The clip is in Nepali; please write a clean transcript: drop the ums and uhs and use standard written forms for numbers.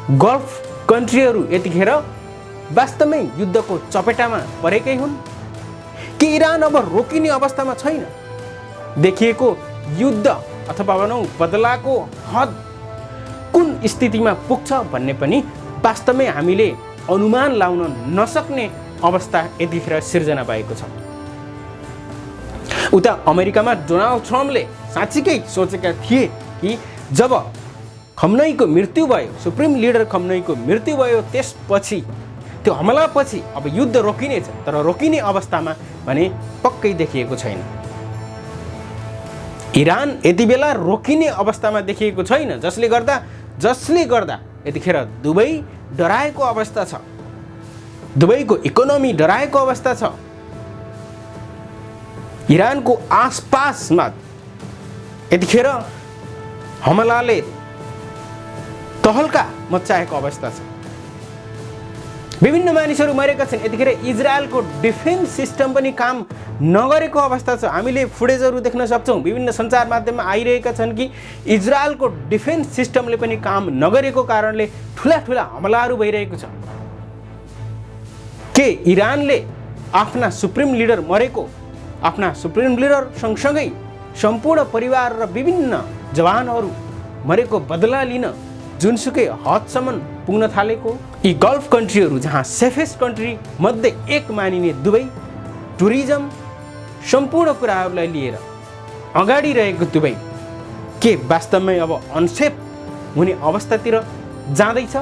गल्फ कन्ट्रीहरू यतिखेर वास्तवमै युद्धको चपेटामा परेकै हुन् कि इरान अब रोकिने अवस्थामा छैन? देखिएको युद्ध अथवा भनौँ बदलाको हद कुन स्थितिमा पुग्छ भन्ने पनि वास्तवमै हामीले अनुमान लाउन नसक्ने अवस्था यतिखेर सिर्जना भएको छ। उता अमेरिकामा डोनाल्ड ट्रम्पले साँच्चीकै सोचेका थिए कि जब खम्नईको मृत्यु भयो, सुप्रिम लिडर खम्नईको मृत्यु भयो, त्यसपछि त्यो हमलापछि अब युद्ध रोकिनेछ, तर रोकिने अवस्थामा भने पक्कै देखिएको छैन। इरान यति बेला रोकिने अवस्थामा देखिएको छैन, जसले गर्दा यतिखेर दुबई डराएको अवस्था छ, दुबईको इकोनोमी डराएको अवस्था छ। इरानको आसपासमा यतिखेर हमलाले तहल्का मच्चाएको अवस्था छ। विभिन्न मानिसहरू मरेका छन्। यतिखेर इजरायलको डिफेन्स सिस्टम पनि काम नगरेको अवस्था छ। हामीले फुटेजहरू देख्न सक्छौँ, विभिन्न सञ्चार माध्यममा आइरहेका छन् कि इजरायलको डिफेन्स सिस्टमले पनि काम नगरेको कारणले ठुला हमलाहरू भइरहेको छ। के इरानले आफ्ना सुप्रिम लिडर मरेको, आफ्ना सुप्रिम लिडर सँगसँगै सम्पूर्ण परिवार र विभिन्न जवानहरू मरेको बदला लिन जुनसुकै हदसम्म पुग्न थालेको? यी गल्फ कन्ट्रीहरू जहाँ सेफेस्ट कन्ट्री मध्ये एक मानिने दुबई, टुरिज्म सम्पूर्ण कुराहरूलाई लिएर अगाडि रहेको दुबई के वास्तवमै अब अनसेफ हुने अवस्थातिर जाँदैछ?